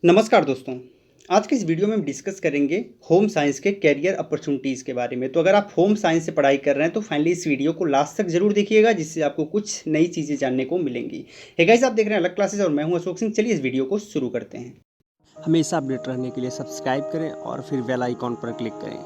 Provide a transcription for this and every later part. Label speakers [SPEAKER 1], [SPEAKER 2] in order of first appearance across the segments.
[SPEAKER 1] नमस्कार दोस्तों। आज के इस वीडियो में हम डिस्कस करेंगे होम साइंस के कैरियर अपॉर्चुनिटीज़ के बारे में। तो अगर आप होम साइंस से पढ़ाई कर रहे हैं तो फाइनली इस वीडियो को लास्ट तक जरूर देखिएगा, जिससे आपको कुछ नई चीज़ें जानने को मिलेंगी। हे गाइस, आप देख रहे हैं अलग क्लासेस और मैं हूं अशोक सिंह। चलिए इस वीडियो को शुरू करते हैं।
[SPEAKER 2] हमेशा अपडेट रहने के लिए सब्सक्राइब करें और फिर बेल आइकॉन पर क्लिक करें।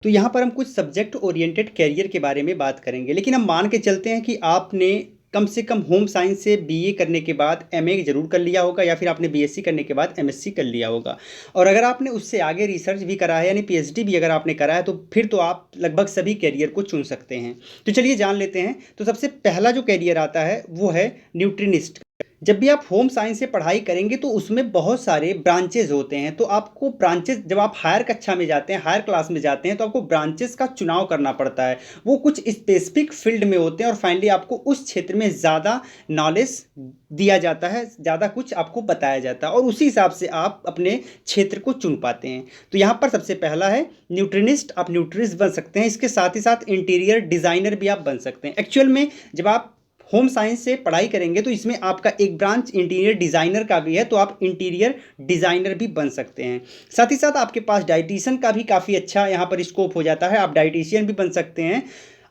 [SPEAKER 1] तो यहाँ पर हम कुछ सब्जेक्ट ओरिएंटेड कैरियर के बारे में बात करेंगे, लेकिन हम मान के चलते हैं कि आपने कम से कम होम साइंस से बीए करने के बाद एमए जरूर कर लिया होगा, या फिर आपने बीएससी करने के बाद एमएससी कर लिया होगा। और अगर आपने उससे आगे रिसर्च भी करा है, यानी पीएचडी भी अगर आपने करा है, तो फिर तो आप लगभग सभी कैरियर को चुन सकते हैं। तो चलिए जान लेते हैं। तो सबसे पहला जो कैरियर आता है वो है न्यूट्रिनिस्ट। जब भी आप होम साइंस से पढ़ाई करेंगे तो उसमें बहुत सारे ब्रांचेज होते हैं। तो आपको ब्रांचेज, जब आप हायर कक्षा में जाते हैं, हायर क्लास में जाते हैं, तो आपको ब्रांचेस का चुनाव करना पड़ता है। वो कुछ स्पेसिफिक फील्ड में होते हैं और फाइनली आपको उस क्षेत्र में ज़्यादा नॉलेज दिया जाता है, ज़्यादा कुछ आपको बताया जाता है और उसी हिसाब से आप अपने क्षेत्र को चुन पाते हैं। तो यहाँ पर सबसे पहला है न्यूट्रिनिस्ट। आप न्यूट्रिनिस्ट बन सकते हैं। इसके साथ ही साथ इंटीरियर डिज़ाइनर भी आप बन सकते हैं। एक्चुअल में जब आप होम साइंस से पढ़ाई करेंगे तो इसमें आपका एक ब्रांच इंटीरियर डिज़ाइनर का भी है, तो आप इंटीरियर डिज़ाइनर भी बन सकते हैं। साथ ही साथ आपके पास डाइटिशियन का भी काफ़ी अच्छा यहाँ पर स्कोप हो जाता है। आप डाइटिशियन भी बन सकते हैं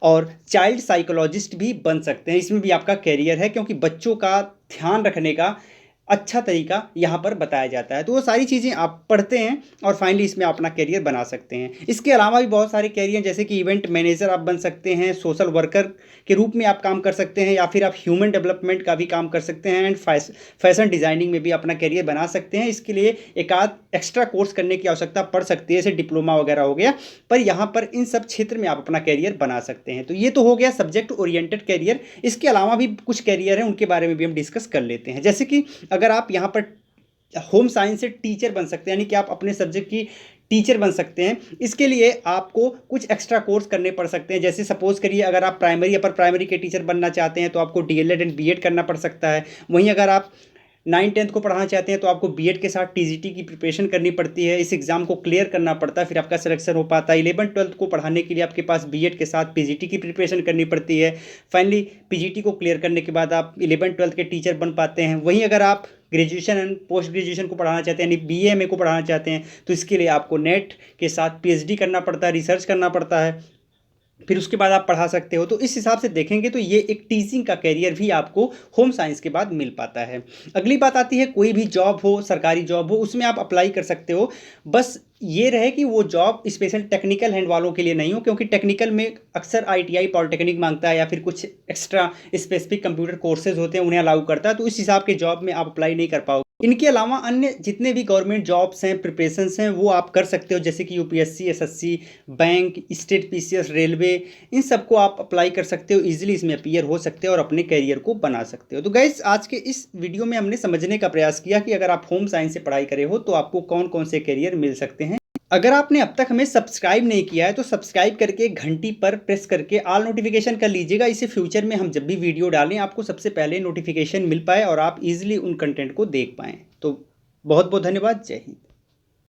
[SPEAKER 1] और चाइल्ड साइकोलॉजिस्ट भी बन सकते हैं। इसमें भी आपका कैरियर है, क्योंकि बच्चों का ध्यान रखने का अच्छा तरीका यहाँ पर बताया जाता है। तो वो सारी चीज़ें आप पढ़ते हैं और फाइनली इसमें अपना करियर बना सकते हैं। इसके अलावा भी बहुत सारे करियर, जैसे कि इवेंट मैनेजर आप बन सकते हैं, सोशल वर्कर के रूप में आप काम कर सकते हैं, या फिर आप ह्यूमन डेवलपमेंट का भी काम कर सकते हैं, एंड फैशन डिज़ाइनिंग में भी अपना करियर बना सकते हैं। इसके लिए एक आध एक्स्ट्रा कोर्स करने की आवश्यकता पड़ सकती है, जैसे डिप्लोमा वगैरह हो गया, पर यहाँ पर इन सब क्षेत्र में आप अपना करियर बना सकते हैं। तो ये तो हो गया सब्जेक्ट ओरिएंटेड करियर। इसके अलावा भी कुछ करियर हैं, उनके बारे में भी हम डिस्कस कर लेते हैं। जैसे कि अगर आप यहाँ पर होम साइंस से टीचर बन सकते हैं, यानी कि आप अपने सब्जेक्ट की टीचर बन सकते हैं। इसके लिए आपको कुछ एक्स्ट्रा कोर्स करने पड़ सकते हैं। जैसे सपोज करिए, अगर आप प्राइमरी अपर प्राइमरी के टीचर बनना चाहते हैं तो आपको डीएलएड एंड बीएड करना पड़ सकता है। वहीं अगर आप 9-10 को पढ़ाना चाहते हैं तो आपको बीएड के साथ टीजीटी की प्रिपरेशन करनी पड़ती है। इस एग्ज़ाम को क्लियर करना पड़ता है, फिर आपका सिलेक्शन हो पाता है। 11-12 को पढ़ाने के लिए आपके पास बीएड के साथ पीजीटी की प्रिपरेशन करनी पड़ती है। फाइनली पीजीटी को क्लियर करने के बाद आप 11-12 के टीचर बन पाते हैं। वहीं अगर आप ग्रेजुएशन एंड पोस्ट ग्रेजुएशन को पढ़ाना चाहते हैं, यानी बीए एमए को पढ़ाना चाहते हैं, तो इसके लिए आपको नेट के साथ पीएचडी करना पड़ता है, रिसर्च करना पड़ता है, फिर उसके बाद आप पढ़ा सकते हो। तो इस हिसाब से देखेंगे तो ये एक टीचिंग का कैरियर भी आपको होम साइंस के बाद मिल पाता है। अगली बात आती है, कोई भी जॉब हो, सरकारी जॉब हो, उसमें आप अप्लाई कर सकते हो। बस ये रहे कि वो जॉब स्पेशल टेक्निकल हैंड वालों के लिए नहीं हो, क्योंकि टेक्निकल में अक्सर आईटीआई पॉलिटेक्निक मांगता है, या फिर कुछ एक्स्ट्रा स्पेसिफिक कंप्यूटर कोर्सेज होते हैं उन्हें अलाउ करता है। तो इस हिसाब के जॉब में आप अप्लाई नहीं कर पाओगे। इनके अलावा अन्य जितने भी गवर्नमेंट जॉब्स हैं, प्रिपरेशंस हैं, वो आप कर सकते हो, जैसे कि UPSC, SSC, bank, state PCS, railway, इन सबको आप अप्लाई कर सकते हो। इजीली इसमें अपीयर हो सकते हो और अपने करियर को बना सकते हो। तो गाइस, आज के इस वीडियो में हमने समझने का प्रयास किया कि अगर आप होम साइंस से पढ़ाई करे हो तो आपको कौन कौन से करियर मिल सकते हैं। अगर आपने अब तक हमें सब्सक्राइब नहीं किया है तो सब्सक्राइब करके घंटी पर प्रेस करके ऑल नोटिफिकेशन कर लीजिएगा। इससे फ्यूचर में हम जब भी वीडियो डालें आपको सबसे पहले नोटिफिकेशन मिल पाए और आप इजीली उन कंटेंट को देख पाएँ। तो बहुत बहुत धन्यवाद। जय हिंद।